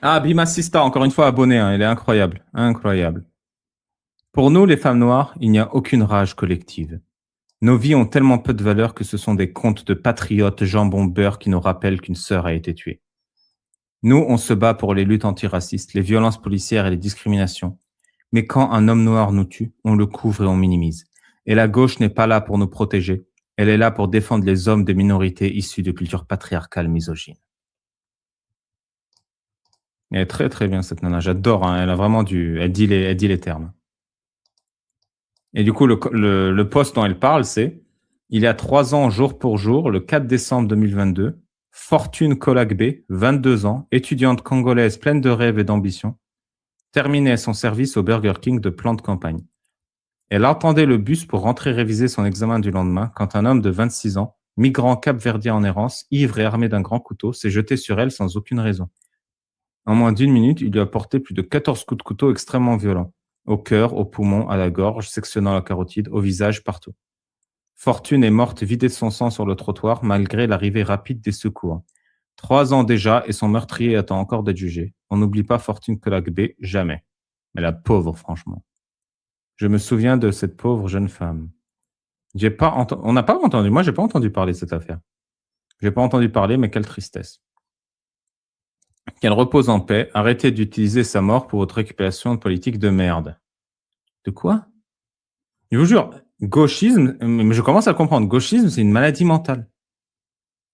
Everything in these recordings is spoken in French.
Ah, Bima Sista, encore une fois abonné, hein, elle est incroyable. Incroyable. Pour nous, les femmes noires, il n'y a aucune rage collective. Nos vies ont tellement peu de valeur que ce sont des contes de patriotes jambon beurre qui nous rappellent qu'une sœur a été tuée. Nous, on se bat pour les luttes antiracistes, les violences policières et les discriminations. Mais quand un homme noir nous tue, on le couvre et on minimise. Et la gauche n'est pas là pour nous protéger. Elle est là pour défendre les hommes des minorités issus de cultures patriarcales misogynes. Elle est très très bien cette nana, j'adore, hein. Elle a vraiment elle dit les termes. Et du coup, le post dont elle parle, c'est il y a 3 ans, jour pour jour, le 4 décembre 2022, Fortune Kolagbe, 22 ans, étudiante congolaise pleine de rêves et d'ambition, terminait son service au Burger King de plan de campagne. Elle attendait le bus pour rentrer réviser son examen du lendemain quand un homme de 26 ans, migrant capverdien en errance, ivre et armé d'un grand couteau, s'est jeté sur elle sans aucune raison. En moins d'1 minute, il lui a porté plus de 14 coups de couteau extrêmement violents. Au cœur, au poumon, à la gorge, sectionnant la carotide, au visage, partout. Fortune est morte vidée de son sang sur le trottoir malgré l'arrivée rapide des secours. 3 ans déjà et son meurtrier attend encore d'être jugé. On n'oublie pas Fortune Kolagbe, jamais. Mais la pauvre, franchement. Je me souviens de cette pauvre jeune femme. On n'a pas entendu, moi j'ai pas entendu parler de cette affaire. J'ai pas entendu parler, mais quelle tristesse. Qu'elle repose en paix, arrêtez d'utiliser sa mort pour votre récupération politique de merde. De quoi? Je vous jure, gauchisme, mais je commence à comprendre, gauchisme, c'est une maladie mentale.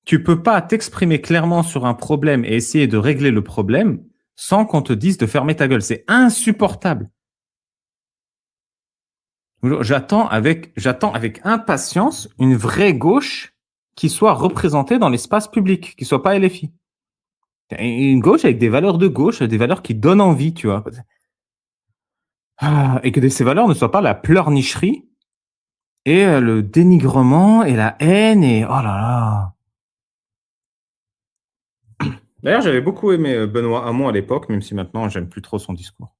Tu peux pas t'exprimer clairement sur un problème et essayer de régler le problème sans qu'on te dise de fermer ta gueule. C'est insupportable. J'attends avec impatience une vraie gauche qui soit représentée dans l'espace public, qui soit pas LFI. Une gauche avec des valeurs de gauche, des valeurs qui donnent envie, tu vois. Et que ces valeurs ne soient pas la pleurnicherie et le dénigrement et la haine et oh là là. D'ailleurs, j'avais beaucoup aimé Benoît Hamon à l'époque, même si maintenant j'aime plus trop son discours.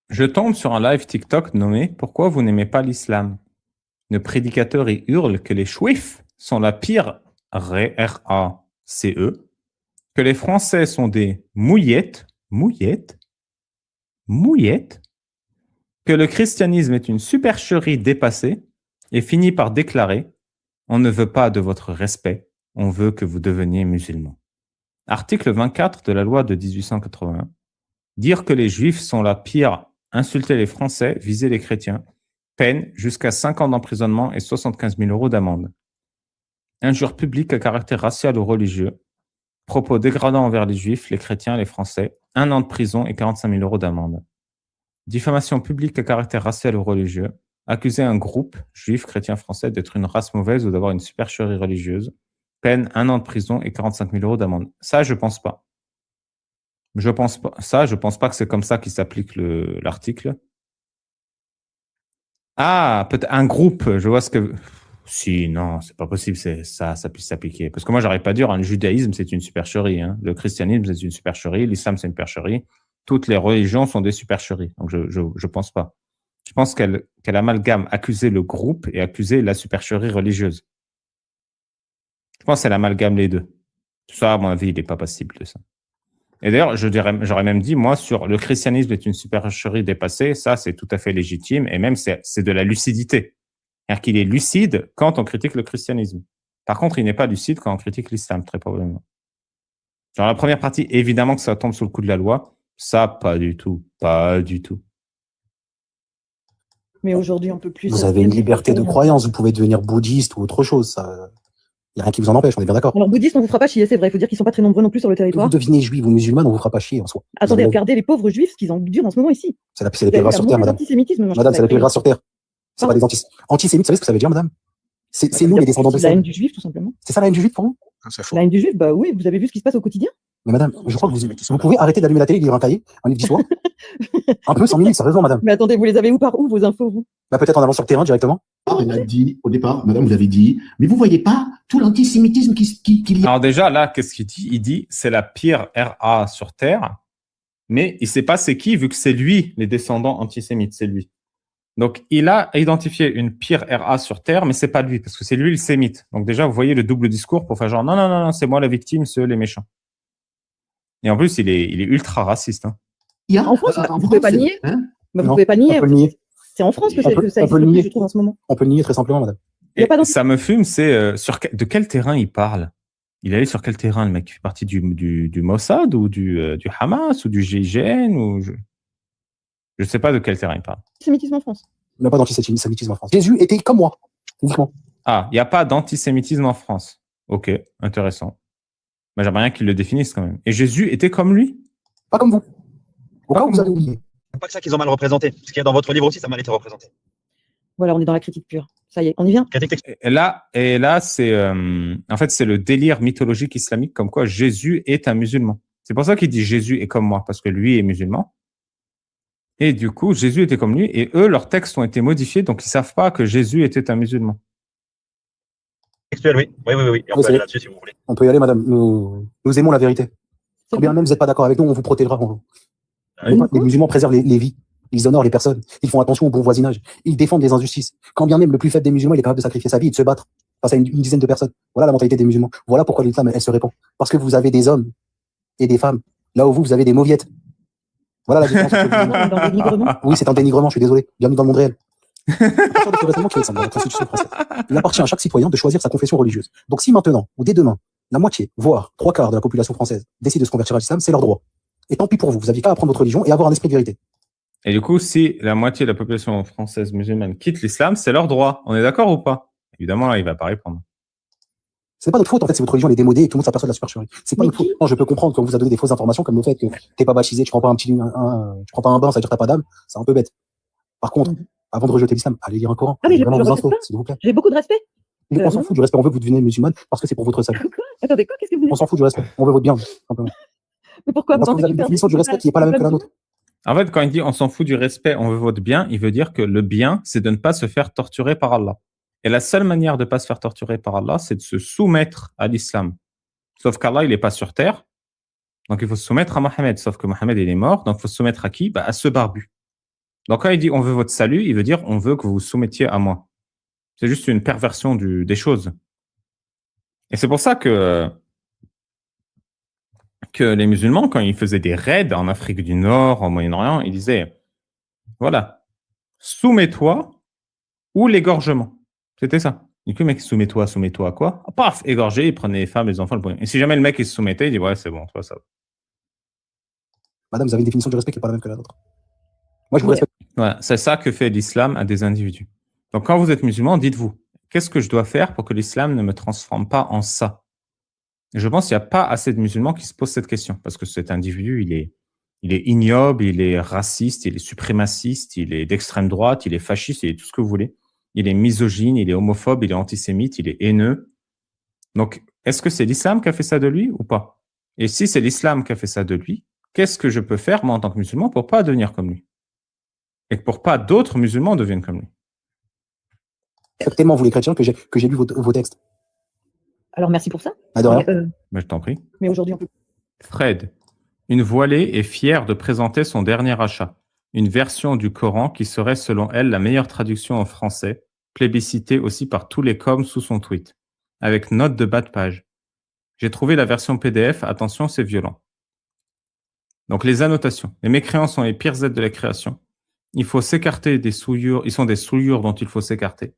Je tombe sur un live TikTok nommé Pourquoi vous n'aimez pas l'islam? Le prédicateur y hurle que les juifs sont la pire R-A-C-E, que les Français sont des mouillettes, que le christianisme est une supercherie dépassée et finit par déclarer on ne veut pas de votre respect, on veut que vous deveniez musulmans. Article 24 de la loi de 1881. Dire que les juifs sont la pire, insulter les Français, viser les chrétiens, peine jusqu'à 5 ans d'emprisonnement et 75 000 € d'amende. Injure publique à caractère racial ou religieux, propos dégradants envers les juifs, les chrétiens, les Français, 1 an de prison et 45 000 € d'amende. Diffamation publique à caractère racial ou religieux, accuser un groupe, juif, chrétien, français, d'être une race mauvaise ou d'avoir une supercherie religieuse, peine 1 an de prison et 45 000 € d'amende. Ça, je pense pas. Je pense pas que c'est comme ça qu'il s'applique l'article. Ah, peut-être un groupe, je vois ce que... Si, non, c'est pas possible, ça puisse s'appliquer. Parce que moi, j'arrive pas à dire, le judaïsme, c'est une supercherie, hein. Le christianisme, c'est une supercherie. L'islam, c'est une supercherie. Toutes les religions sont des supercheries. Donc, je pense pas. Je pense qu'elle amalgame accuser le groupe et accuser la supercherie religieuse. Je pense qu'elle amalgame les deux. Ça, à mon avis, il n'est pas possible de ça. Et d'ailleurs, j'aurais même dit, moi, sur le christianisme est une supercherie dépassée, ça, c'est tout à fait légitime, et même, c'est de la lucidité. C'est-à-dire qu'il est lucide quand on critique le christianisme. Par contre, il n'est pas lucide quand on critique l'islam, très probablement. Genre, la première partie, évidemment que ça tombe sous le coup de la loi. Ça, pas du tout. Pas du tout. Mais aujourd'hui, on peut plus... Vous avez une liberté de croyance, vous pouvez devenir bouddhiste ou autre chose, ça... Il n'y a rien qui vous en empêche, on est bien d'accord. Alors, bouddhistes, on vous fera pas chier, c'est vrai. Il faut dire qu'ils sont pas très nombreux non plus sur le Que territoire. vous devinez juif ou musulman, on vous fera pas chier en soi. Attendez, regardez les pauvres juifs, ce qu'ils endurent en ce moment ici. C'est la pire race sur terre, madame. Madame, c'est la pire race sur terre. C'est pas des antisémites, vous savez ce que ça veut dire, madame? C'est nous les descendants de ça. La haine du juif, tout simplement. C'est ça la haine du juif pour vous? La haine du juif, bah oui, vous avez vu ce qui se passe au quotidien? Mais madame, je crois que vous pouvez arrêter d'allumer la télé et lire un cahier, un livre d'histoire. Un peu, 100 minutes, sérieusement, madame. Mais attendez, vous les avez où par où, vos infos, vous? Bah, peut-être en allant sur le terrain directement. Elle a dit, au départ, madame, vous avez dit, mais vous voyez pas tout l'antisémitisme qu'il y a. Alors déjà, là, qu'est-ce qu'il dit? Il dit, c'est la pire RA sur Terre, mais il sait pas c'est qui, vu que c'est lui, les descendants antisémites, c'est lui. Donc, il a identifié une pire RA sur Terre, mais c'est pas lui, parce que c'est lui le sémite. Donc déjà, vous voyez le double discours pour faire genre, non, c'est moi la victime, c'est eux les méchants. Et en plus, il est ultra raciste. Hein. Il y a, En France, vous pouvez pas le nier. hein, Bah, vous Non, pouvez pas le nier. on peut le nier. C'est en France que On ça peut existe le le nier. plus, je trouve, en ce moment. On peut le nier très simplement, madame. Il y a Et pas ça me fume, c'est de quel terrain il parle? Il est allé sur quel terrain, le mec? Il fait partie du Mossad ou du Hamas ou du GIGN ou je sais pas de quel terrain il parle. Antisémitisme en France. Il n'y a pas d'antisémitisme en France. Jésus était comme moi, uniquement. Ah, il n'y a pas d'antisémitisme en France. Ok, intéressant. Mais j'aimerais bien qu'il le définisse quand même. Et Jésus était comme lui? Pas comme vous. Pourquoi comme vous avez vous. oublié? C'est pas que ça qu'ils ont mal représenté. Ce qu'il y a dans votre livre aussi, ça a mal été représenté. Voilà, on est dans la critique pure. Ça y est, on y vient. Critique textuelle. Et là, c'est en fait c'est le délire mythologique islamique comme quoi Jésus est un musulman. C'est pour ça qu'il dit Jésus est comme moi parce que lui est musulman. Et du coup, Jésus était comme lui et eux, leurs textes ont été modifiés donc ils savent pas que Jésus était un musulman. Textuelle, oui. Oui. Et on Oui, peut c'est aller vrai. là-dessus si vous voulez. On peut y aller, madame. Nous aimons la vérité. Quand bien même vous n'êtes pas d'accord avec nous, on vous protégera. Les musulmans préservent les vies. Ils honorent les personnes. Ils font attention au bon voisinage. Ils défendent les injustices. Quand bien même le plus faible des musulmans, il est capable de sacrifier sa vie et de se battre face à une dizaine de personnes. Voilà la mentalité des musulmans. Voilà pourquoi l'islam, elle se répand. Parce que vous avez des hommes et des femmes. Là où vous avez des mauviettes. Voilà la différence. On est dans le dénigrement. Oui, c'est un dénigrement, je suis désolé. Bienvenue dans le monde réel. À partir de ce raisonnement qui est dans la Constitution française, il appartient à chaque citoyen de choisir sa confession religieuse. Donc si maintenant, ou dès demain, la moitié, voire 3/4 de la population française décide de se convertir à l'islam, c'est leur droit. Et tant pis pour vous, vous n'aviez qu'à apprendre votre religion et avoir un esprit de vérité. Et du coup, si la moitié de la population française musulmane quitte l'islam, c'est leur droit. On est d'accord ou pas? Évidemment, là, il va pas répondre. C'est pas notre faute, en fait, si votre religion elle est démodée et que tout le monde s'aperçoit de la supercherie. C'est pas Mais notre faute. qui Non, je peux comprendre qu'on vous a donné des fausses informations comme le fait que t'es pas baptisé, tu prends pas tu prends pas un bain, ça veut dire que t'as pas d'âme. C'est un peu bête. Par contre, avant de rejeter l'islam, allez lire un Coran. Ah, mais je Vraiment le vous rejette insto, pas. s'il vous plaît. J'ai beaucoup de respect. Mais on s'en fout du respect, on veut que vous deveniez musulmane parce que c'est pour votre salut. Quoi? Attendez, quoi? Qu'est-ce que vous On dites? s'en fout du respect, on veut votre bien, simplement. Mais pourquoi? Parce que vous avez une définition du respect qui n'est pas la même que la nôtre. En fait, quand il dit on s'en fout du respect, on veut votre bien, il veut dire que le bien, c'est de ne pas se faire torturer par Allah. Et la seule manière de ne pas se faire torturer par Allah, c'est de se soumettre à l'islam. Sauf qu'Allah, il n'est pas sur terre. Donc, il faut se soumettre à Mohammed. Sauf que Mohammed, il est mort. Donc, il faut se soumettre à qui? À ce barbu. Donc, quand il dit on veut votre salut, il veut dire on veut que vous vous soumettiez à moi. C'est juste une perversion des choses. Et c'est pour ça que les musulmans, quand ils faisaient des raids en Afrique du Nord, au Moyen-Orient, ils disaient, voilà, soumets-toi ou l'égorgement. C'était ça. Du coup, le mec, soumets-toi à quoi? Paf, égorgé, il prenait les femmes, les enfants, le pognon. Et si jamais le mec, il se soumettait, il dit, ouais, c'est bon, toi, ça va. Madame, vous avez une définition du respect qui n'est pas la même que la nôtre. Moi, je vous respecte. Voilà, c'est ça que fait l'islam à des individus. Donc, quand vous êtes musulman, dites-vous, qu'est-ce que je dois faire pour que l'islam ne me transforme pas en ça? Et je pense qu'il n'y a pas assez de musulmans qui se posent cette question, parce que cet individu, il est ignoble, il est raciste, il est suprémaciste, il est d'extrême droite, il est fasciste, il est tout ce que vous voulez. Il est misogyne, il est homophobe, il est antisémite, il est haineux. Donc, est-ce que c'est l'islam qui a fait ça de lui ou pas? Et si c'est l'islam qui a fait ça de lui, qu'est-ce que je peux faire, moi, en tant que musulman, pour pas devenir comme lui? Et pour pas d'autres musulmans deviennent comme lui? Tellement, vous les chrétiens, que j'ai lu vos textes. Alors, merci pour ça. Ah, de rien. Mais je t'en prie. Mais aujourd'hui, on peut. Fred, une voilée est fière de présenter son dernier achat, une version du Coran qui serait selon elle la meilleure traduction en français, plébiscitée aussi par tous les coms sous son tweet, avec note de bas de page. J'ai trouvé la version PDF, attention, c'est violent. Donc les annotations. Les mécréants sont les pires êtres de la création. Il faut s'écarter des souillures, ils sont des souillures dont il faut s'écarter.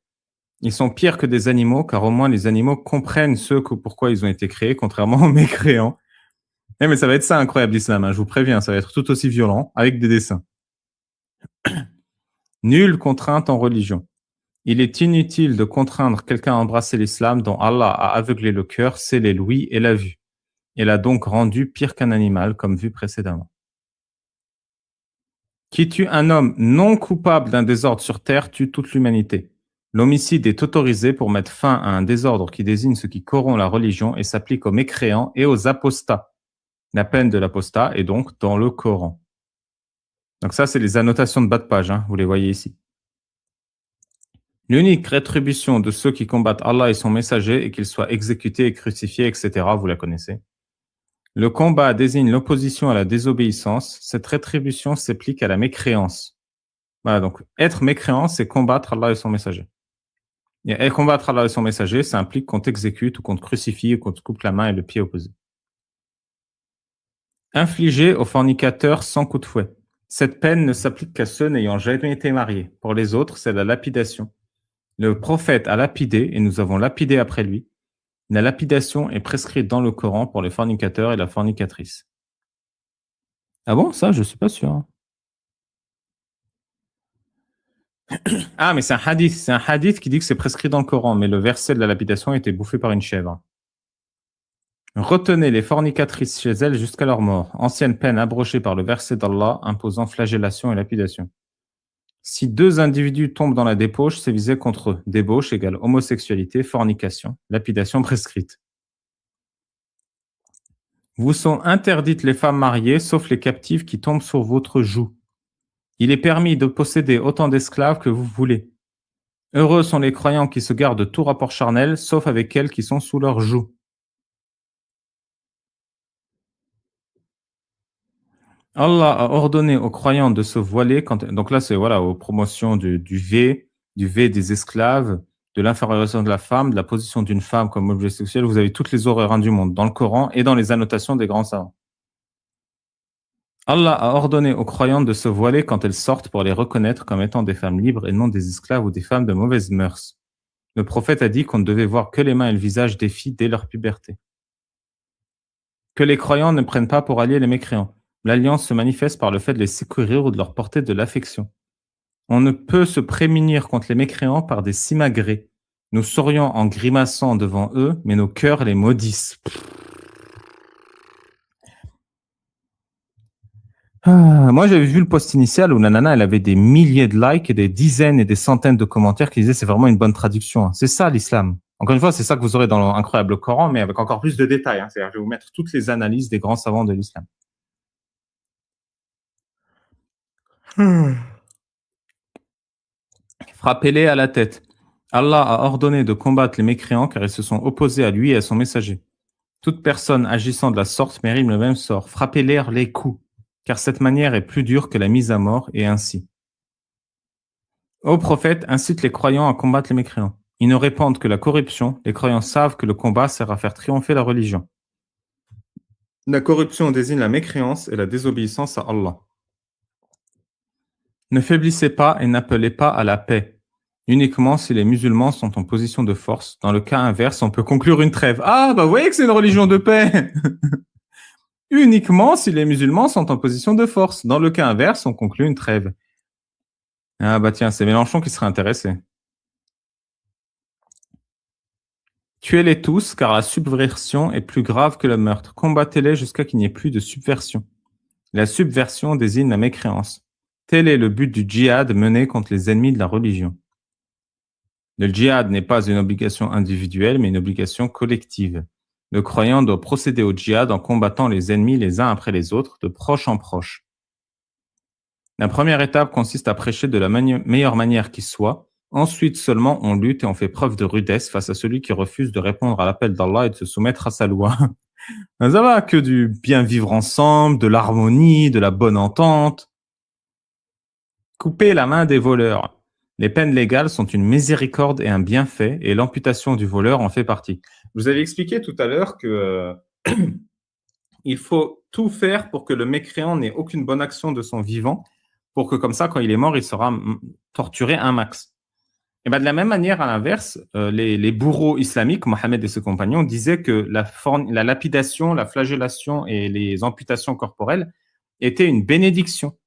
Ils sont pires que des animaux, car au moins les animaux comprennent pourquoi ils ont été créés, contrairement aux mécréants. Mais ça va être ça incroyable l'islam, hein, je vous préviens, ça va être tout aussi violent, avec des dessins. Nulle contrainte en religion. Il est inutile de contraindre quelqu'un à embrasser l'islam dont Allah a aveuglé le cœur, scellé l'ouïe et la vue. Et l'a donc rendu pire qu'un animal, comme vu précédemment. Qui tue un homme non coupable d'un désordre sur terre tue toute l'humanité. L'homicide est autorisé pour mettre fin à un désordre qui désigne ce qui corrompt la religion et s'applique aux mécréants et aux apostats. La peine de l'apostat est donc dans le Coran. Donc ça, c'est les annotations de bas de page, hein, vous les voyez ici. L'unique rétribution de ceux qui combattent Allah et son messager est qu'ils soient exécutés et crucifiés, etc. Vous la connaissez. Le combat désigne l'opposition à la désobéissance. Cette rétribution s'applique à la mécréance. Voilà, donc être mécréant, c'est combattre Allah et son messager. Et combattre Allah et son messager, ça implique qu'on t'exécute ou qu'on te crucifie ou qu'on te coupe la main et le pied opposé. Infligée aux fornicateurs sans coup de fouet. Cette peine ne s'applique qu'à ceux n'ayant jamais été mariés. Pour les autres, c'est la lapidation. Le prophète a lapidé et nous avons lapidé après lui. La lapidation est prescrite dans le Coran pour les fornicateurs et la fornicatrice. Ah bon, ça, je suis pas sûr. Ah, mais c'est un hadith. C'est un hadith qui dit que c'est prescrit dans le Coran, mais le verset de la lapidation a été bouffé par une chèvre. Retenez les fornicatrices chez elles jusqu'à leur mort. Ancienne peine abrogée par le verset d'Allah imposant flagellation et lapidation. Si deux individus tombent dans la débauche, c'est visé contre eux. Débauche égale homosexualité, fornication, lapidation prescrite. Vous sont interdites les femmes mariées, sauf les captives qui tombent sur votre joug. Il est permis de posséder autant d'esclaves que vous voulez. Heureux sont les croyants qui se gardent de tout rapport charnel, sauf avec celles qui sont sous leur joug. Allah a ordonné aux croyants de se voiler quand, donc là c'est voilà, aux promotions du V des esclaves, de l'infériorisation de la femme, de la position d'une femme comme objet sexuel. Vous avez toutes les horreurs du monde dans le Coran et dans les annotations des grands savants. Allah a ordonné aux croyants de se voiler quand elles sortent pour les reconnaître comme étant des femmes libres et non des esclaves ou des femmes de mauvaises mœurs. Le prophète a dit qu'on ne devait voir que les mains et le visage des filles dès leur puberté. Que les croyants ne prennent pas pour alliés les mécréants. L'alliance se manifeste par le fait de les secourir ou de leur porter de l'affection. On ne peut se prémunir contre les mécréants par des simagrées. Nous sourions en grimaçant devant eux, mais nos cœurs les maudissent. Moi, j'avais vu le post initial où la nana, elle avait des milliers de likes et des dizaines et des centaines de commentaires qui disaient c'est vraiment une bonne traduction. C'est ça l'islam. Encore une fois, c'est ça que vous aurez dans l'Incroyable Coran, mais avec encore plus de détails. C'est-à-dire, je vais vous mettre toutes les analyses des grands savants de l'islam. Frappez-les à la tête. Allah a ordonné de combattre les mécréants car ils se sont opposés à lui et à son messager. Toute personne agissant de la sorte mérite le même sort. Frappez-les les coups, car cette manière est plus dure que la mise à mort, et ainsi. Ô prophète, incite les croyants à combattre les mécréants. Ils ne répandent que la corruption. Les croyants savent que le combat sert à faire triompher la religion. La corruption désigne la mécréance et la désobéissance à Allah. Ne faiblissez pas et n'appelez pas à la paix, uniquement si les musulmans sont en position de force. Dans le cas inverse, on peut conclure une trêve. Ah, bah vous voyez que c'est une religion de paix. Uniquement si les musulmans sont en position de force. Dans le cas inverse, on conclut une trêve. Ah bah tiens, c'est Mélenchon qui serait intéressé. Tuez-les tous, car la subversion est plus grave que le meurtre. Combattez-les jusqu'à qu'il n'y ait plus de subversion. La subversion désigne la mécréance. Tel est le but du djihad mené contre les ennemis de la religion. Le djihad n'est pas une obligation individuelle, mais une obligation collective. Le croyant doit procéder au djihad en combattant les ennemis les uns après les autres, de proche en proche. La première étape consiste à prêcher de la meilleure manière qui soit. Ensuite seulement, on lutte et on fait preuve de rudesse face à celui qui refuse de répondre à l'appel d'Allah et de se soumettre à sa loi. Ça va que du bien vivre ensemble, de l'harmonie, de la bonne entente. Couper la main des voleurs. Les peines légales sont une miséricorde et un bienfait, et l'amputation du voleur en fait partie. Je vous avais expliqué tout à l'heure que il faut tout faire pour que le mécréant n'ait aucune bonne action de son vivant, pour que comme ça, quand il est mort, il sera torturé un max. Et ben de la même manière, à l'inverse, les bourreaux islamiques, Mohammed et ses compagnons, disaient que la lapidation, la flagellation et les amputations corporelles étaient une bénédiction.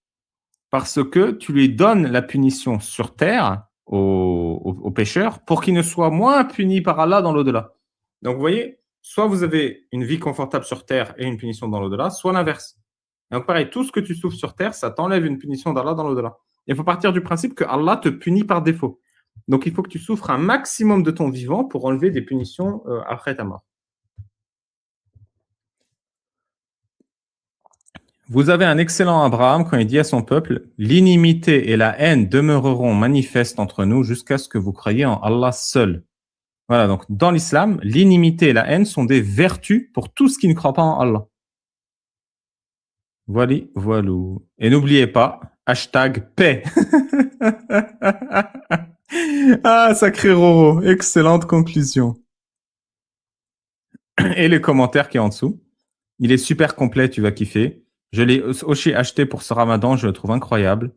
Parce que tu lui donnes la punition sur terre aux pécheurs pour qu'il ne soit moins puni par Allah dans l'au-delà. Donc vous voyez, soit vous avez une vie confortable sur terre et une punition dans l'au-delà, soit l'inverse. Donc pareil, tout ce que tu souffres sur terre, ça t'enlève une punition d'Allah dans l'au-delà. Il faut partir du principe que Allah te punit par défaut. Donc il faut que tu souffres un maximum de ton vivant pour enlever des punitions après ta mort. Vous avez un excellent Abraham quand il dit à son peuple « L'inimité et la haine demeureront manifestes entre nous jusqu'à ce que vous croyiez en Allah seul. » Voilà, donc dans l'islam, l'inimité et la haine sont des vertus pour tout ce qui ne croit pas en Allah. Voilà. Et n'oubliez pas, #paix. Ah, sacré Roro, excellente conclusion. Et les commentaires qui est en dessous. Il est super complet, tu vas kiffer. Je l'ai aussi acheté pour ce ramadan, je le trouve incroyable.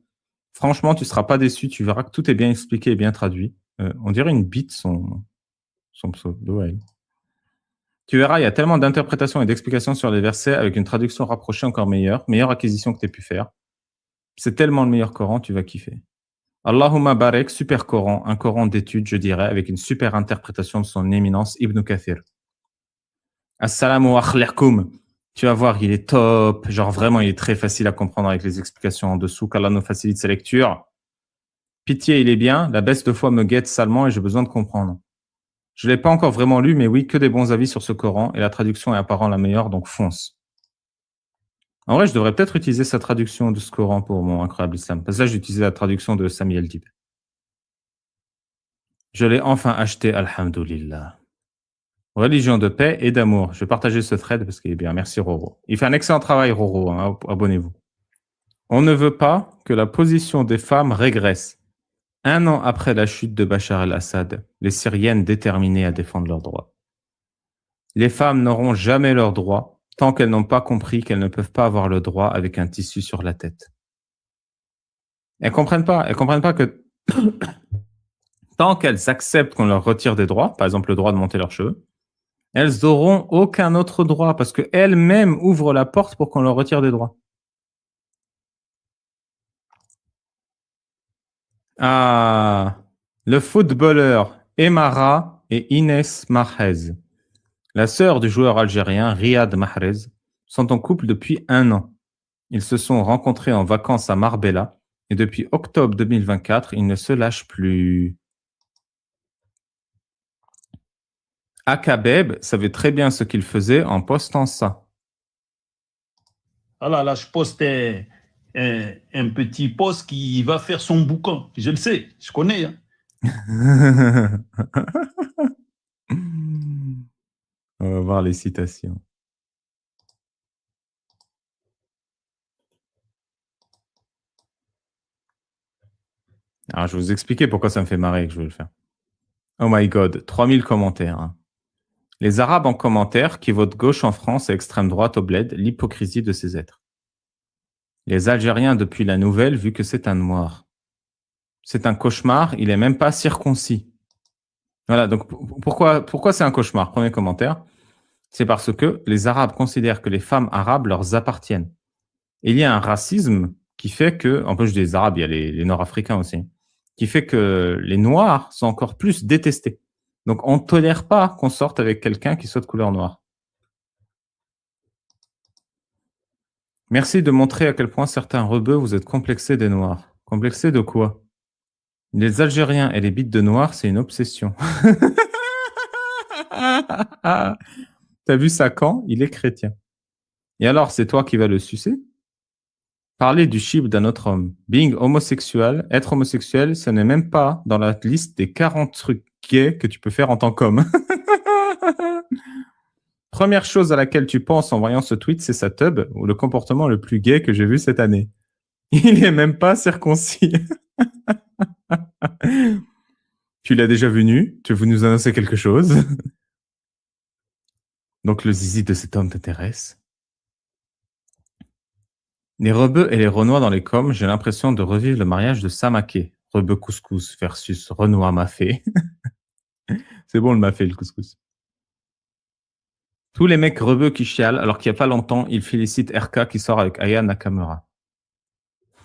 Franchement, tu ne seras pas déçu, tu verras que tout est bien expliqué et bien traduit. On dirait une bite, son pseudo, elle. Tu verras, il y a tellement d'interprétations et d'explications sur les versets avec une traduction rapprochée encore meilleure acquisition que tu aies pu faire. C'est tellement le meilleur Coran, tu vas kiffer. Allahumma barek, super Coran, un Coran d'étude, je dirais, avec une super interprétation de son éminence Ibn Kathir. Assalamu alaikum. Tu vas voir, il est top. Genre vraiment, il est très facile à comprendre avec les explications en dessous. Qu'Allah nous facilite sa lecture. Pitié, il est bien. La baisse de foi me guette salement et j'ai besoin de comprendre. Je ne l'ai pas encore vraiment lu, mais oui, que des bons avis sur ce Coran et la traduction est apparemment la meilleure, donc fonce. En vrai, je devrais peut-être utiliser sa traduction de ce Coran pour mon incroyable islam. Parce que là, j'ai utilisé la traduction de Sami El-Dib. Je l'ai enfin acheté, alhamdoulilah. Religion de paix et d'amour. Je vais partager ce thread parce qu'il est bien. Merci Roro. Il fait un excellent travail, Roro. Hein, abonnez-vous. On ne veut pas que la position des femmes régresse. 1 an après la chute de Bachar el-Assad, les Syriennes déterminées à défendre leurs droits. Les femmes n'auront jamais leurs droits tant qu'elles n'ont pas compris qu'elles ne peuvent pas avoir le droit avec un tissu sur la tête. Elles comprennent pas que tant qu'elles acceptent qu'on leur retire des droits, par exemple le droit de monter leurs cheveux, elles n'auront aucun autre droit parce qu'elles-mêmes ouvrent la porte pour qu'on leur retire des droits. Ah, le footballeur Emara et Inès Mahrez, la sœur du joueur algérien Riyad Mahrez, sont en couple depuis 1 an. Ils se sont rencontrés en vacances à Marbella et depuis octobre 2024, ils ne se lâchent plus. Akabeb savait très bien ce qu'il faisait en postant ça. Ah là, je poste un petit post qui va faire son boucan. Je le sais, je connais. Hein. On va voir les citations. Alors, je vais vous expliquer pourquoi ça me fait marrer que je veux le faire. Oh my god, 3000 commentaires. Hein. Les Arabes en commentaire qui votent gauche en France et extrême droite au bled, l'hypocrisie de ces êtres. Les Algériens depuis la nouvelle, vu que c'est un noir. C'est un cauchemar, il est même pas circoncis. Voilà, donc pourquoi c'est un cauchemar? Premier commentaire. C'est parce que les Arabes considèrent que les femmes arabes leur appartiennent. Et il y a un racisme qui fait que, en plus des Arabes, il y a les Nord-Africains aussi, qui fait que les Noirs sont encore plus détestés. Donc, on ne tolère pas qu'on sorte avec quelqu'un qui soit de couleur noire. Merci de montrer à quel point certains rebeux vous êtes complexés des Noirs. Complexés de quoi? Les Algériens et les bites de Noirs, c'est une obsession. T'as vu ça quand? Il est chrétien. Et alors, c'est toi qui vas le sucer? Parler du chibre d'un autre homme. Being homosexuel, être homosexuel, ce n'est même pas dans la liste des 40 trucs gays que tu peux faire en tant qu'homme. Première chose à laquelle tu penses en voyant ce tweet, c'est sa tub, ou le comportement le plus gay que j'ai vu cette année. Il est même pas circoncis. Tu l'as déjà vu nu? Tu veux nous annoncer quelque chose? Donc le zizi de cet homme t'intéresse? Les rebeux et les renois dans les coms, j'ai l'impression de revivre le mariage de Samaké. Rebeu couscous versus renois mafé. C'est bon le mafé, le couscous. Tous les mecs rebeux qui chialent, alors qu'il n'y a pas longtemps, ils félicitent RK qui sort avec Aya Nakamura.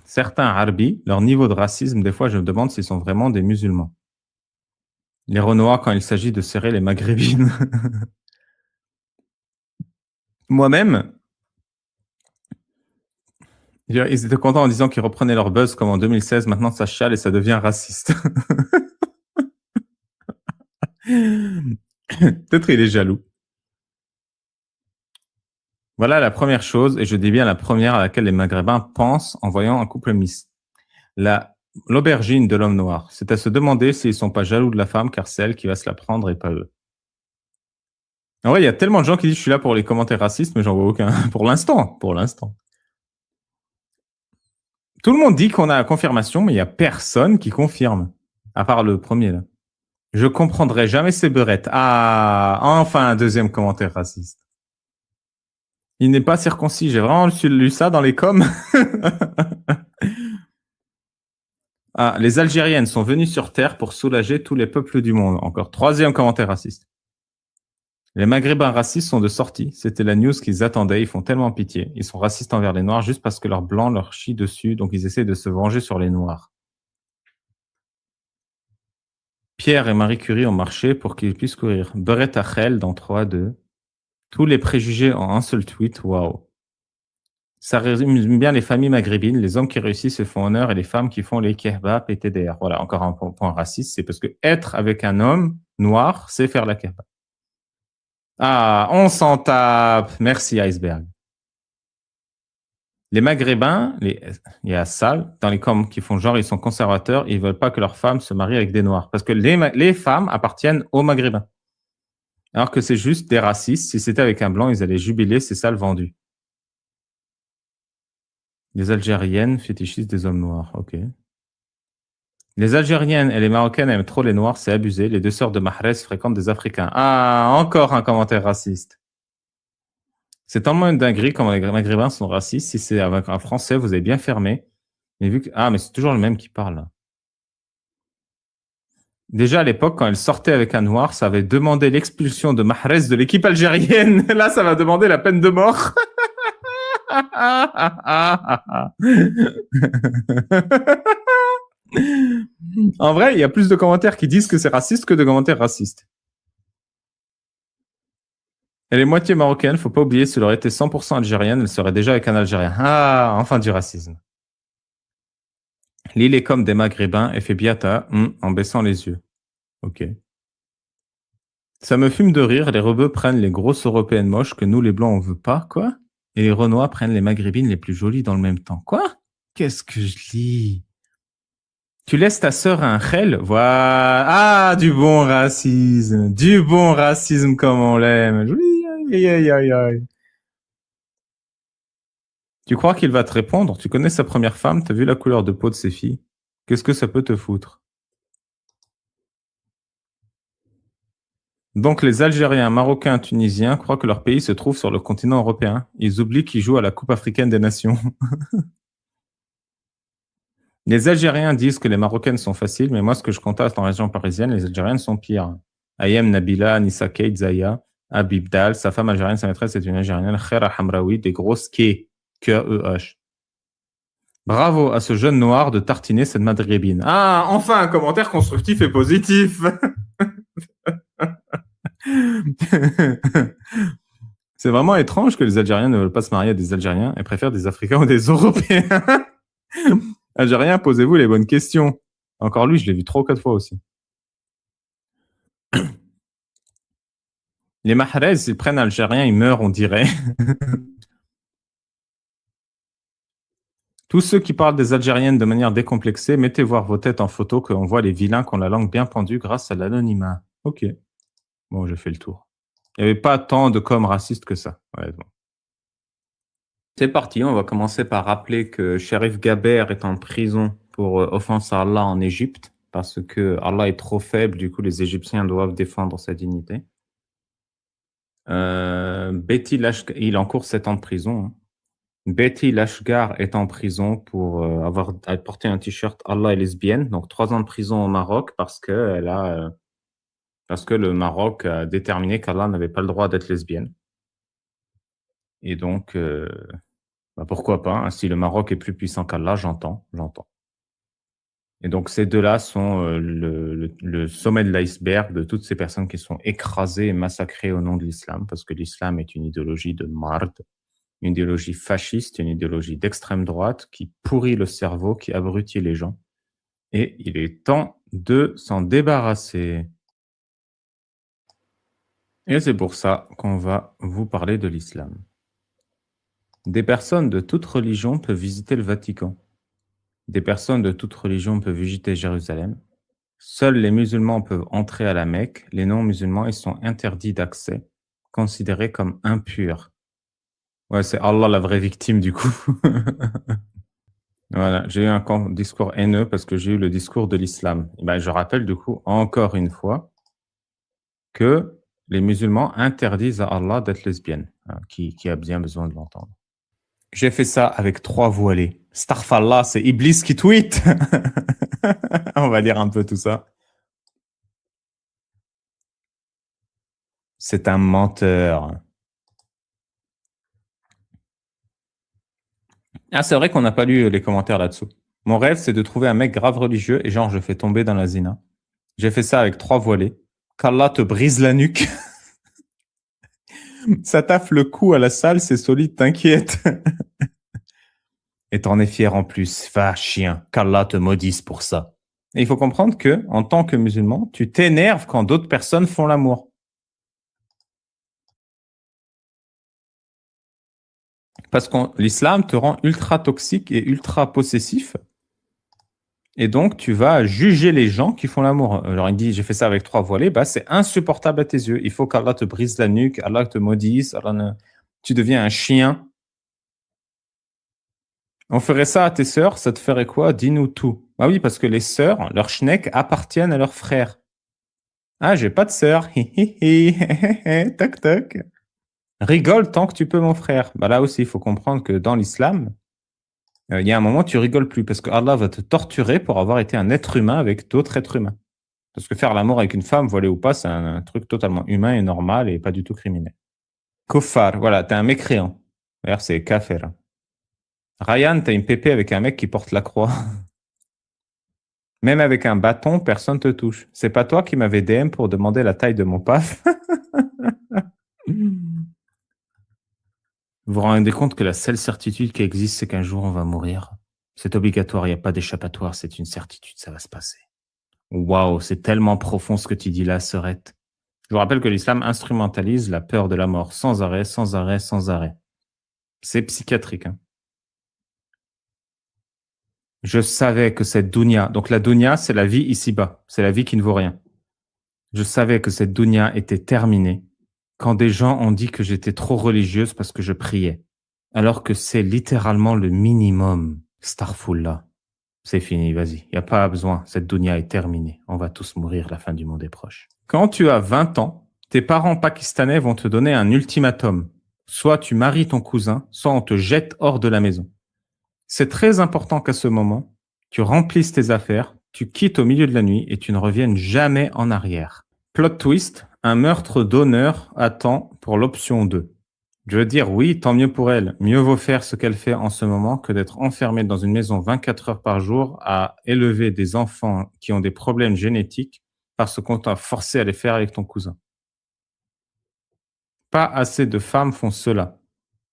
Certains Arabis, leur niveau de racisme, des fois je me demande s'ils sont vraiment des musulmans. Les renois quand il s'agit de serrer les maghrébines. Moi-même, ils étaient contents en disant qu'ils reprenaient leur buzz comme en 2016, maintenant ça chiale et ça devient raciste. Peut-être il est jaloux. Voilà la première chose, et je dis bien la première à laquelle les Maghrébins pensent en voyant un couple mixte. L'aubergine de l'homme noir. C'est à se demander s'ils sont pas jaloux de la femme, car c'est elle qui va se la prendre et pas eux. En vrai, il y a tellement de gens qui disent je suis là pour les commentaires racistes, mais j'en vois aucun. Pour l'instant. Tout le monde dit qu'on a la confirmation, mais il y a personne qui confirme. À part le premier, là. Je comprendrai jamais ces beurettes. Ah, enfin un deuxième commentaire raciste. Il n'est pas circoncis. J'ai vraiment lu ça dans les coms. Ah, les Algériennes sont venues sur Terre pour soulager tous les peuples du monde. Encore 3e commentaire raciste. Les Maghrébins racistes sont de sortie. C'était la news qu'ils attendaient. Ils font tellement pitié. Ils sont racistes envers les Noirs juste parce que leurs Blancs leur chient dessus. Donc ils essaient de se venger sur les Noirs. Pierre et Marie Curie ont marché pour qu'ils puissent courir. Beret Achel dans 3-2. Tous les préjugés en un seul tweet. Waouh. Ça résume bien les familles maghrébines. Les hommes qui réussissent se font honneur et les femmes qui font les kebab et TDR. Voilà, encore un point raciste. C'est parce que être avec un homme noir, c'est faire la kebab. Ah, on s'en tape. Merci, Iceberg. Les Maghrébins, il y a ça, dans les coms qui font genre, ils sont conservateurs, ils veulent pas que leurs femmes se marient avec des Noirs. Parce que les femmes appartiennent aux Maghrébins. Alors que c'est juste des racistes. Si c'était avec un Blanc, ils allaient jubiler, c'est ça le vendu. Les Algériennes fétichisent des hommes noirs. Ok. Les Algériennes et les Marocaines aiment trop les Noirs, c'est abusé. Les deux sœurs de Mahrez fréquentent des Africains. Ah, encore un commentaire raciste. C'est tellement une dinguerie comment les Maghrébins sont racistes. Si c'est avec un Français, vous avez bien fermé. Mais vu que... Ah, mais c'est toujours le même qui parle. Là. Déjà à l'époque, quand elle sortait avec un Noir, ça avait demandé l'expulsion de Mahrez de l'équipe algérienne. Là, ça va demander la peine de mort. En vrai, il y a plus de commentaires qui disent que c'est raciste que de commentaires racistes. Elle est moitié marocaine, faut pas oublier, si elle aurait été 100% algérienne, elle serait déjà avec un Algérien. Ah, enfin du racisme. L'île est comme des Maghrébins et fait biata en baissant les yeux. Ok. Ça me fume de rire, les rebeux prennent les grosses européennes moches que nous les blancs on veut pas, quoi. Et les renois prennent les maghrébines les plus jolies dans le même temps. Quoi? Qu'est-ce que je lis? Tu laisses ta sœur à un khel? Voilà. Ah, du bon racisme. Du bon racisme comme on l'aime. Aïe, aïe, aïe, aïe. Tu crois qu'il va te répondre? Tu connais sa première femme? T'as vu la couleur de peau de ses filles? Qu'est-ce que ça peut te foutre? Donc les Algériens, Marocains, Tunisiens croient que leur pays se trouve sur le continent européen. Ils oublient qu'ils jouent à la Coupe africaine des nations. Les Algériens disent que les Marocaines sont faciles, mais moi, ce que je constate en région parisienne, les Algériennes sont pires. Ayem Nabila, Anissa Keid, Zaya, Habib Dal, sa femme algérienne, sa maîtresse est une Algérienne, Khera Hamraoui, des grosses K, K-E-H. Bravo à ce jeune noir de tartiner cette maghrébine. Ah, enfin un commentaire constructif et positif. C'est vraiment étrange que les Algériens ne veulent pas se marier à des Algériens et préfèrent des Africains ou des Européens. Algériens, posez-vous les bonnes questions. Encore lui, je l'ai vu 3 ou 4 fois aussi. Les Mahrez, ils prennent Algériens, ils meurent, on dirait. Tous ceux qui parlent des Algériennes de manière décomplexée, mettez voir vos têtes en photo qu'on voit les vilains qui ont la langue bien pendue grâce à l'anonymat. Ok. Bon, j'ai fait le tour. Il n'y avait pas tant de com racistes que ça, honnêtement. C'est parti, on va commencer par rappeler que Sherif Gaber est en prison pour offense à Allah en Égypte, parce que Allah est trop faible, du coup les Égyptiens doivent défendre sa dignité. Betty Lashgar, il encourt 7 ans de prison. Hein. Betty Lashgar est en prison pour avoir porté un t-shirt Allah est lesbienne, donc 3 ans de prison au Maroc parce que le Maroc a déterminé qu'Allah n'avait pas le droit d'être lesbienne. Et donc, pourquoi pas, hein, si le Maroc est plus puissant qu'Allah, j'entends. Et donc, ces deux-là sont le sommet de l'iceberg de toutes ces personnes qui sont écrasées et massacrées au nom de l'islam, parce que l'islam est une idéologie de marde, une idéologie fasciste, une idéologie d'extrême droite qui pourrit le cerveau, qui abrutit les gens. Et il est temps de s'en débarrasser. Et c'est pour ça qu'on va vous parler de l'islam. Des personnes de toute religion peuvent visiter le Vatican. Des personnes de toute religion peuvent visiter Jérusalem. Seuls les musulmans peuvent entrer à la Mecque. Les non-musulmans, ils sont interdits d'accès, considérés comme impurs. Ouais, c'est Allah la vraie victime du coup. Voilà, j'ai eu un discours haineux parce que j'ai eu le discours de l'islam. Je rappelle du coup, encore une fois, que les musulmans interdisent à Allah d'être lesbienne. Qui a bien besoin de l'entendre. J'ai fait ça avec 3 voilées. Astaghfirullah, c'est Iblis qui tweet. On va lire un peu tout ça. C'est un menteur. Ah, c'est vrai qu'on n'a pas lu les commentaires là-dessous. Mon rêve, c'est de trouver un mec grave religieux et genre, je fais tomber dans la zina. J'ai fait ça avec 3 voilées. Qu'Allah te brise la nuque. Ça taffe le cou à la salle, c'est solide, t'inquiète. Et t'en es fier en plus. Va, chien. Qu'Allah te maudisse pour ça. Et il faut comprendre que, en tant que musulman, tu t'énerves quand d'autres personnes font l'amour. Parce que l'islam te rend ultra toxique et ultra possessif. Et donc, tu vas juger les gens qui font l'amour. Alors, il dit, j'ai fait ça avec 3 voilées. Bah, c'est insupportable à tes yeux. Il faut qu'Allah te brise la nuque, Allah te maudisse, tu deviens un chien. On ferait ça à tes sœurs, ça te ferait quoi? Dis-nous tout. Ah oui, parce que les sœurs, leurs schnecks appartiennent à leurs frères. Ah, j'ai pas de sœur. Toc, toc. Rigole tant que tu peux, mon frère. Bah là aussi, il faut comprendre que dans l'islam, il y a un moment, tu rigoles plus parce que Allah va te torturer pour avoir été un être humain avec d'autres êtres humains. Parce que faire l'amour avec une femme, voilée ou pas, c'est un truc totalement humain et normal et pas du tout criminel. Kuffar, voilà, t'es un mécréant. D'ailleurs, c'est kafir. Ryan, t'as une pépé avec un mec qui porte la croix. Même avec un bâton, personne te touche. C'est pas toi qui m'avais DM pour demander la taille de mon paf. Vous vous rendez compte que la seule certitude qui existe, c'est qu'un jour on va mourir. C'est obligatoire, il n'y a pas d'échappatoire, c'est une certitude, ça va se passer. Waouh, c'est tellement profond ce que tu dis là, Serette. Je vous rappelle que l'islam instrumentalise la peur de la mort sans arrêt, sans arrêt, sans arrêt. C'est psychiatrique. Hein. Je savais que cette dunya, donc la dunya, c'est la vie ici-bas, c'est la vie qui ne vaut rien. Je savais que cette dunya était terminée quand des gens ont dit que j'étais trop religieuse parce que je priais. Alors que c'est littéralement le minimum. Starfullah. C'est fini, vas-y. Il n'y a pas besoin. Cette dunya est terminée. On va tous mourir, la fin du monde est proche. Quand tu as 20 ans, tes parents pakistanais vont te donner un ultimatum. Soit tu maries ton cousin, soit on te jette hors de la maison. C'est très important qu'à ce moment, tu remplisses tes affaires, tu quittes au milieu de la nuit et tu ne reviennes jamais en arrière. Plot twist, un meurtre d'honneur attend pour l'option 2. Je veux dire, oui, tant mieux pour elle. Mieux vaut faire ce qu'elle fait en ce moment que d'être enfermée dans une maison 24 heures par jour à élever des enfants qui ont des problèmes génétiques parce qu'on t'a forcé à les faire avec ton cousin. Pas assez de femmes font cela.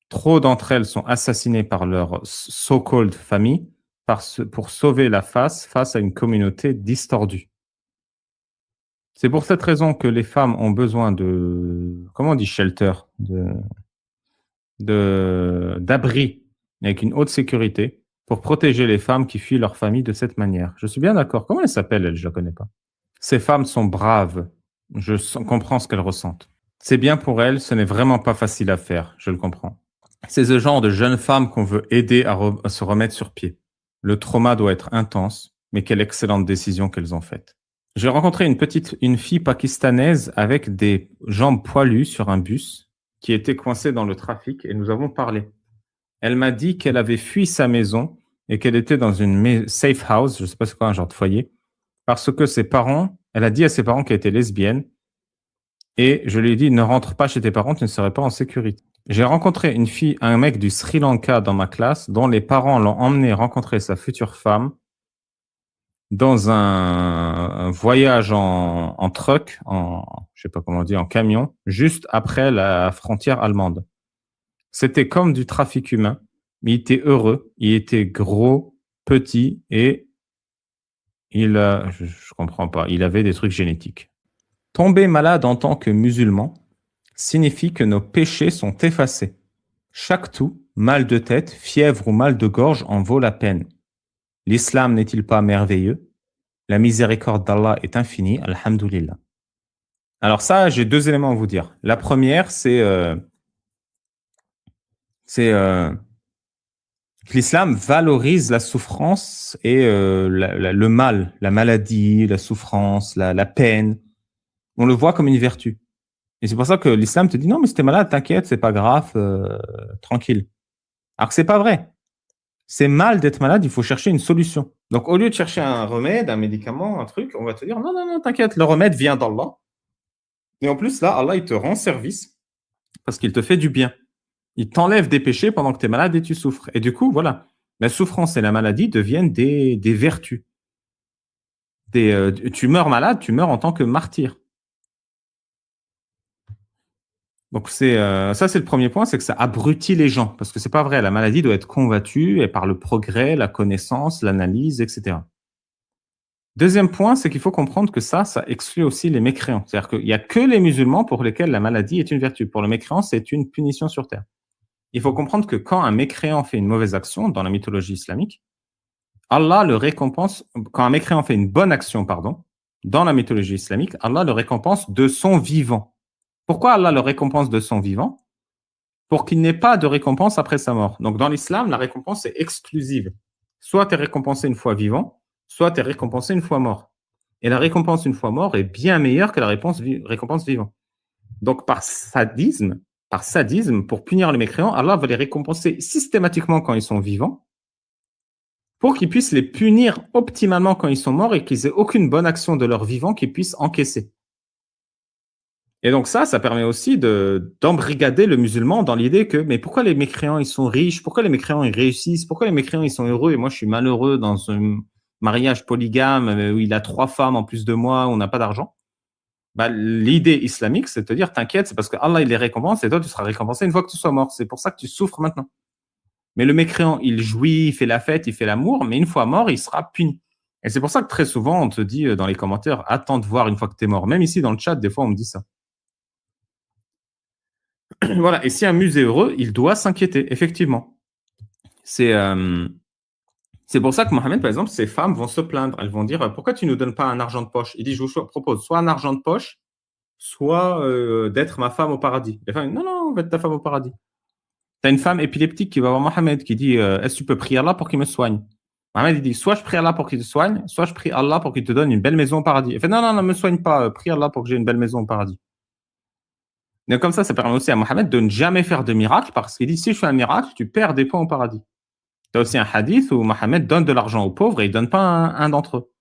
Trop d'entre elles sont assassinées par leur so-called famille pour sauver la face à une communauté distordue. C'est pour cette raison que les femmes ont besoin de, comment on dit shelter, d'abri avec une haute sécurité pour protéger les femmes qui fuient leur famille de cette manière. Je suis bien d'accord. Comment elles s'appellent, elles? Je ne la connais pas. Ces femmes sont braves. Je comprends ce qu'elles ressentent. C'est bien pour elles, ce n'est vraiment pas facile à faire, je le comprends. C'est ce genre de jeunes femmes qu'on veut aider à se remettre sur pied. Le trauma doit être intense, mais quelle excellente décision qu'elles ont faite. J'ai rencontré une fille pakistanaise avec des jambes poilues sur un bus qui était coincé dans le trafic et nous avons parlé. Elle m'a dit qu'elle avait fui sa maison et qu'elle était dans une safe house, je ne sais pas c'est quoi, un genre de foyer, parce que elle a dit à ses parents qu'elle était lesbienne et je lui ai dit ne rentre pas chez tes parents, tu ne serais pas en sécurité. J'ai rencontré un mec du Sri Lanka dans ma classe dont les parents l'ont emmené rencontrer sa future femme dans un voyage en truck, je sais pas comment on dit, en camion, juste après la frontière allemande. C'était comme du trafic humain, mais il était heureux, il était gros, petit et je comprends pas, il avait des trucs génétiques. Tomber malade en tant que musulman signifie que nos péchés sont effacés. Chaque toux, mal de tête, fièvre ou mal de gorge en vaut la peine. L'islam n'est-il pas merveilleux? La miséricorde d'Allah est infinie, alhamdoulilah. Alors ça, j'ai 2 éléments à vous dire. La première, c'est que l'islam valorise la souffrance et le mal, la maladie, la souffrance, la peine. On le voit comme une vertu. Et c'est pour ça que l'islam te dit non, mais si t'es malade, t'inquiète, c'est pas grave, tranquille. Alors que c'est pas vrai. C'est mal d'être malade, il faut chercher une solution. Donc au lieu de chercher un remède, un médicament, un truc, on va te dire non, non, non, t'inquiète, le remède vient d'Allah. Et en plus, là, Allah, il te rend service parce qu'il te fait du bien. Il t'enlève des péchés pendant que tu es malade et tu souffres. Et du coup, voilà, la souffrance et la maladie deviennent des vertus. Tu meurs malade, tu meurs en tant que martyr. Donc ça, c'est le premier point, c'est que ça abrutit les gens. Parce que c'est pas vrai, la maladie doit être combattue et par le progrès, la connaissance, l'analyse, etc. Deuxième point, c'est qu'il faut comprendre que ça exclut aussi les mécréants. C'est-à-dire qu'il n'y a que les musulmans pour lesquels la maladie est une vertu. Pour le mécréant, c'est une punition sur terre. Il faut comprendre que quand un mécréant fait une mauvaise action dans la mythologie islamique, Allah le récompense, quand un mécréant fait une bonne action, pardon, dans la mythologie islamique, Allah le récompense de son vivant. Pourquoi Allah le récompense de son vivant? Pour qu'il n'ait pas de récompense après sa mort. Donc dans l'islam, la récompense est exclusive. Soit tu es récompensé une fois vivant, soit tu es récompensé une fois mort. Et la récompense une fois mort est bien meilleure que la récompense vivant. Donc par sadisme, pour punir les mécréants, Allah va les récompenser systématiquement quand ils sont vivants, pour qu'ils puissent les punir optimalement quand ils sont morts et qu'ils aient aucune bonne action de leur vivant qu'ils puissent encaisser. Et donc ça permet aussi d'embrigader le musulman dans l'idée que, mais pourquoi les mécréants, ils sont riches? Pourquoi les mécréants, ils réussissent? Pourquoi les mécréants, ils sont heureux? Et moi, je suis malheureux dans un mariage polygame où il a 3 femmes en plus de moi, où on n'a pas d'argent. Bah, l'idée islamique, c'est de te dire, t'inquiète, c'est parce que Allah, il les récompense et toi, tu seras récompensé une fois que tu sois mort. C'est pour ça que tu souffres maintenant. Mais le mécréant, il jouit, il fait la fête, il fait l'amour, mais une fois mort, il sera puni. Et c'est pour ça que très souvent, on te dit dans les commentaires, attends de voir une fois que tu es mort. Même ici, dans le chat, des fois, on me dit ça. Voilà. Et si un musée est heureux, il doit s'inquiéter, effectivement. C'est pour ça que Mohamed, par exemple, ces femmes vont se plaindre. Elles vont dire, pourquoi tu ne nous donnes pas un argent de poche? Il dit, je vous propose soit un argent de poche, soit d'être ma femme au paradis. Les femmes disent, non, non, on va être ta femme au paradis. Tu as une femme épileptique qui va voir Mohamed, qui dit, est-ce que tu peux prier Allah pour qu'il me soigne? Mohamed, il dit, soit je prie Allah pour qu'il te soigne, soit je prie Allah pour qu'il te donne une belle maison au paradis. Il fait, non, non, ne me soigne pas, prie Allah pour que j'ai une belle maison au paradis. Donc comme ça permet aussi à Mohamed de ne jamais faire de miracle, parce qu'il dit, si je fais un miracle, tu perds des points au paradis. Tu as aussi un hadith où Mohamed donne de l'argent aux pauvres et il ne donne pas un d'entre eux.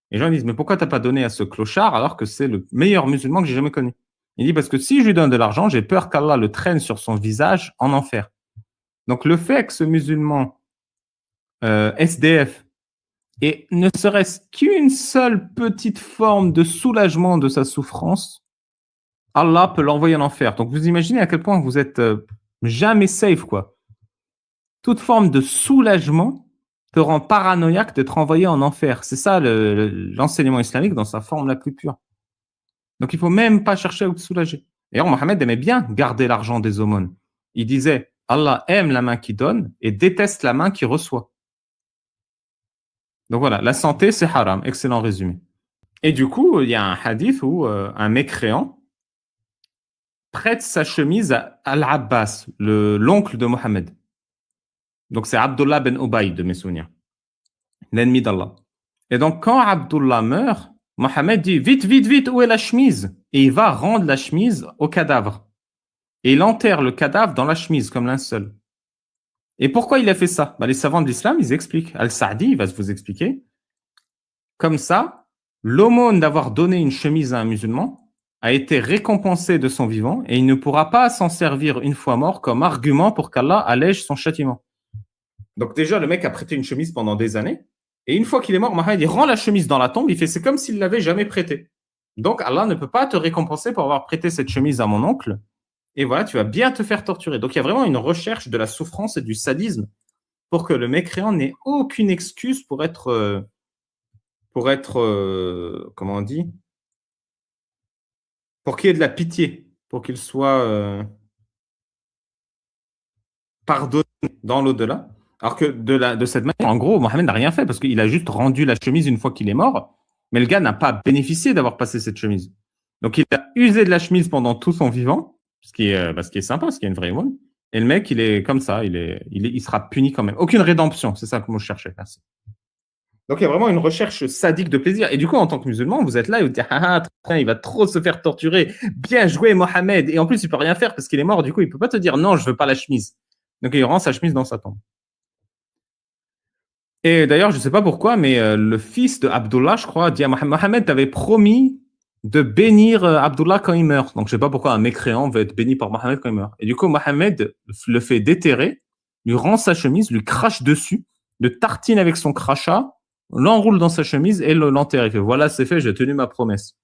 Les gens disent, mais pourquoi tu n'as pas donné à ce clochard alors que c'est le meilleur musulman que j'ai jamais connu? Il dit, parce que si je lui donne de l'argent, j'ai peur qu'Allah le traîne sur son visage en enfer. Donc le fait que ce musulman SDF ait ne serait-ce qu'une seule petite forme de soulagement de sa souffrance, Allah peut l'envoyer en enfer. Donc vous imaginez à quel point vous êtes jamais safe, quoi. Toute forme de soulagement te rend paranoïaque d'être envoyé en enfer. C'est ça l'enseignement islamique dans sa forme la plus pure. Donc il ne faut même pas chercher à te soulager. D'ailleurs, Mohamed aimait bien garder l'argent des aumônes. Il disait, Allah aime la main qui donne et déteste la main qui reçoit. Donc voilà, la santé, c'est haram. Excellent résumé. Et du coup, il y a un hadith où un mécréant prête sa chemise à Al-Abbas, l'oncle de Mohamed. Donc c'est Abdullah ben Ubayd de mes souvenirs, l'ennemi d'Allah. Et donc quand Abdullah meurt, Mohamed dit, vite, vite, vite, où est la chemise? Et il va rendre la chemise au cadavre. Et il enterre le cadavre dans la chemise comme linceul. Et pourquoi il a fait ça? Les savants de l'islam, ils expliquent. Al-Sa'di, il va vous expliquer. Comme ça, l'aumône d'avoir donné une chemise à un musulman a été récompensé de son vivant et il ne pourra pas s'en servir une fois mort comme argument pour qu'Allah allège son châtiment. Donc déjà, le mec a prêté une chemise pendant des années et une fois qu'il est mort, Mohamed, il rend la chemise dans la tombe, il fait c'est comme s'il l'avait jamais prêtée. Donc Allah ne peut pas te récompenser pour avoir prêté cette chemise à mon oncle et voilà, tu vas bien te faire torturer. Donc il y a vraiment une recherche de la souffrance et du sadisme pour que le mécréant n'ait aucune excuse pour être comment on dit, pour qu'il y ait de la pitié, pour qu'il soit pardonné dans l'au-delà. Alors que de cette manière, en gros, Mohamed n'a rien fait parce qu'il a juste rendu la chemise une fois qu'il est mort, mais le gars n'a pas bénéficié d'avoir passé cette chemise. Donc il a usé de la chemise pendant tout son vivant, ce qui est sympa, ce qui est une vraie one. Et le mec, il est comme ça, il sera puni quand même. Aucune rédemption, c'est ça que moi je cherchais. Merci. Donc, il y a vraiment une recherche sadique de plaisir. Et du coup, en tant que musulman, vous êtes là et vous dites « Ah, il va trop se faire torturer. Bien joué, Mohamed. » Et en plus, il peut rien faire parce qu'il est mort. Du coup, il peut pas te dire « Non, je veux pas la chemise. » Donc, il rend sa chemise dans sa tombe. Et d'ailleurs, je ne sais pas pourquoi, mais le fils de Abdullah, je crois, dit à Mohamed, t'avais promis de bénir Abdullah quand il meurt. Donc, je ne sais pas pourquoi un mécréant veut être béni par Mohamed quand il meurt. Et du coup, Mohamed le fait déterrer, lui rend sa chemise, lui crache dessus, le tartine avec son crachat, l'enroule dans sa chemise et l'enterre. Il fait, voilà, c'est fait, j'ai tenu ma promesse.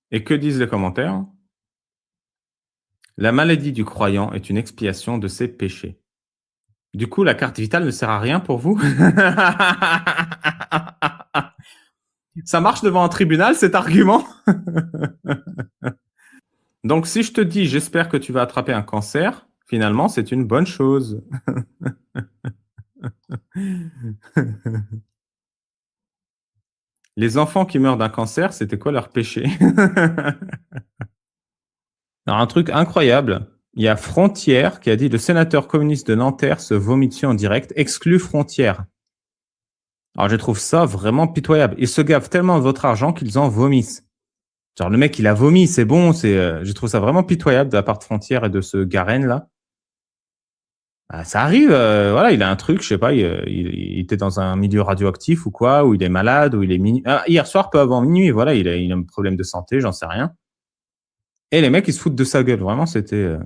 Et que disent les commentaires? La maladie du croyant est une expiation de ses péchés. Du coup, la carte vitale ne sert à rien pour vous? Ça marche devant un tribunal, cet argument? Donc, si je te dis, j'espère que tu vas attraper un cancer, finalement, c'est une bonne chose. Les enfants qui meurent d'un cancer, c'était quoi leur péché? Alors, un truc incroyable. Il y a Frontière qui a dit « Le sénateur communiste de Nanterre se vomit dessus en direct, exclut Frontière ». Alors, je trouve ça vraiment pitoyable. Ils se gavent tellement de votre argent qu'ils en vomissent. Genre, le mec, il a vomi, c'est bon. Je trouve ça vraiment pitoyable de la part de Frontière et de ce Garen-là. Ça arrive, voilà, il a un truc, je sais pas, il était dans un milieu radioactif ou quoi, ou il est malade, ou il est hier soir, peu avant minuit, voilà, il a un problème de santé, j'en sais rien. Et les mecs, ils se foutent de sa gueule. Vraiment, c'était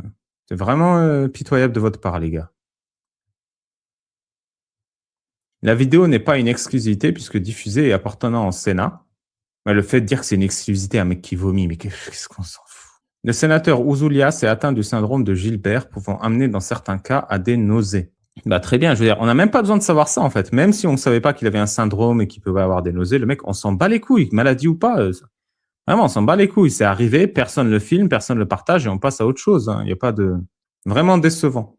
vraiment pitoyable de votre part, les gars. La vidéo n'est pas une exclusivité puisque diffusée et appartenant au Sénat. Mais le fait de dire que c'est une exclusivité, un mec qui vomit, mais qu'est-ce qu'on s'en fout? Le sénateur Ouzoulias est atteint du syndrome de Gilbert, pouvant amener dans certains cas à des nausées. Bah, très bien, je veux dire, on n'a même pas besoin de savoir ça, en fait. Même si on ne savait pas qu'il avait un syndrome et qu'il pouvait avoir des nausées, le mec, on s'en bat les couilles, maladie ou pas. Vraiment, on s'en bat les couilles. C'est arrivé, personne le filme, personne le partage et on passe à autre chose. Il n'y a pas de... Vraiment décevant.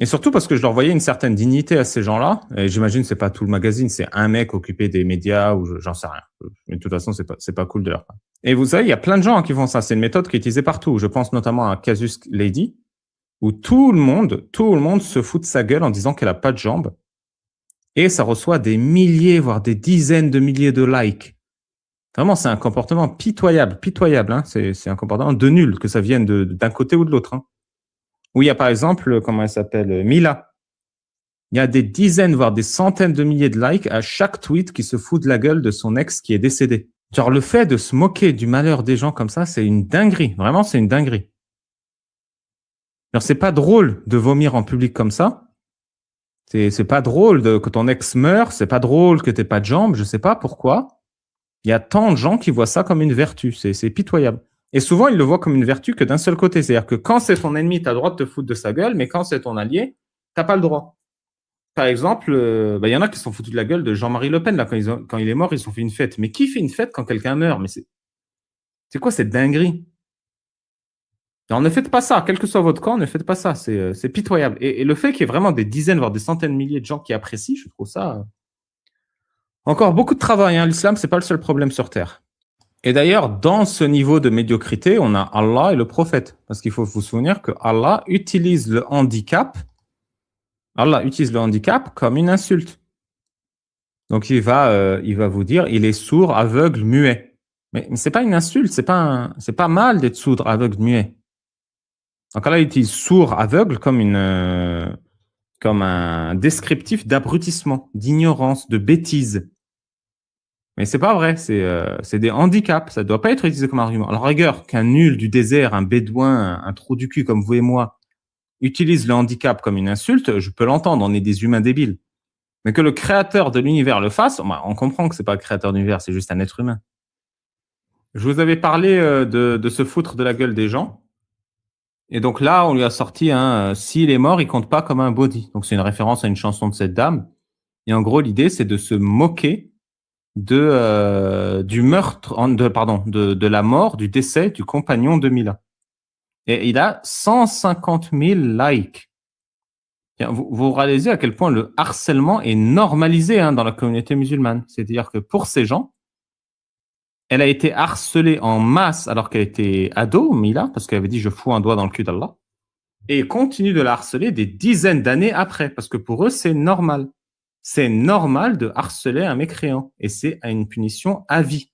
Et surtout parce que je leur voyais une certaine dignité à ces gens-là. Et j'imagine que c'est pas tout le magazine, c'est un mec occupé des médias ou j'en sais rien. Mais de toute façon, c'est pas cool de leur part. Et vous savez, il y a plein de gens qui font ça. C'est une méthode qui est utilisée partout. Je pense notamment à Casus Lady, où tout le monde se fout de sa gueule en disant qu'elle a pas de jambes. Et ça reçoit des milliers, voire des dizaines de milliers de likes. Vraiment, c'est un comportement pitoyable, hein. C'est un comportement de nul, que ça vienne d'un côté ou de l'autre, hein. Où il y a par exemple, comment elle s'appelle, Mila. Il y a des dizaines, voire des centaines de milliers de likes à chaque tweet qui se fout de la gueule de son ex qui est décédé. Genre, le fait de se moquer du malheur des gens comme ça, c'est une dinguerie. Vraiment, c'est une dinguerie. Alors, c'est pas drôle de vomir en public comme ça. C'est pas drôle que ton ex meure. C'est pas drôle que t'aies pas de jambes. Je sais pas pourquoi. Il y a tant de gens qui voient ça comme une vertu. C'est pitoyable. Et souvent, ils le voient comme une vertu que d'un seul côté. C'est-à-dire que quand c'est ton ennemi, tu as le droit de te foutre de sa gueule, mais quand c'est ton allié, tu n'as pas le droit. Par exemple, y en a qui se sont foutus de la gueule de Jean-Marie Le Pen. Là, quand il est mort, ils se sont fait une fête. Mais qui fait une fête quand quelqu'un meurt? Mais c'est quoi cette dinguerie? Alors, ne faites pas ça. Quel que soit votre camp, ne faites pas ça. C'est pitoyable. Et le fait qu'il y ait vraiment des dizaines, voire des centaines de milliers de gens qui apprécient, je trouve ça... Encore beaucoup de travail. Hein. L'islam, c'est pas le seul problème sur Terre. Et d'ailleurs, dans ce niveau de médiocrité, on a Allah et le prophète. Parce qu'il faut vous souvenir que Allah utilise le handicap comme une insulte. Donc, il va vous dire, il est sourd, aveugle, muet. Mais c'est pas une insulte, c'est pas mal d'être sourd, aveugle, muet. Donc Allah utilise sourd, aveugle comme un descriptif d'abrutissement, d'ignorance, de bêtise. Mais c'est pas vrai, c'est des handicaps, ça doit pas être utilisé comme argument. Alors, rigueur, qu'un nul du désert, un bédouin, un trou du cul comme vous et moi, utilise le handicap comme une insulte, je peux l'entendre, on est des humains débiles. Mais que le créateur de l'univers le fasse, on comprend que c'est pas le créateur de l'univers, c'est juste un être humain. Je vous avais parlé de se foutre de la gueule des gens. Et donc là, on lui a sorti s'il est mort, il compte pas comme un body. Donc c'est une référence à une chanson de cette dame. Et en gros, l'idée, c'est de se moquer du meurtre, de la mort, du décès du compagnon de Mila. Et il a 150 000 likes. Vous réalisez à quel point le harcèlement est normalisé dans la communauté musulmane. C'est-à-dire que pour ces gens, elle a été harcelée en masse alors qu'elle était ado, Mila, parce qu'elle avait dit « je fous un doigt dans le cul d'Allah ». Et continue de la harceler des dizaines d'années après, parce que pour eux, c'est normal. c'est normal de harceler un mécréant et c'est à une punition à vie.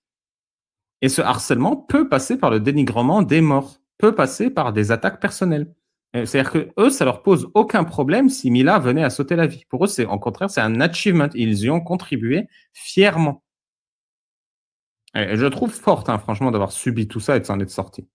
Et ce harcèlement peut passer par le dénigrement des morts, peut passer par des attaques personnelles. C'est-à-dire que eux, ça leur pose aucun problème si Mila venait à sauter la vie. Pour eux, c'est au contraire, c'est un achievement. Ils y ont contribué fièrement. Et je trouve forte, hein, franchement, d'avoir subi tout ça et de s'en être sorti.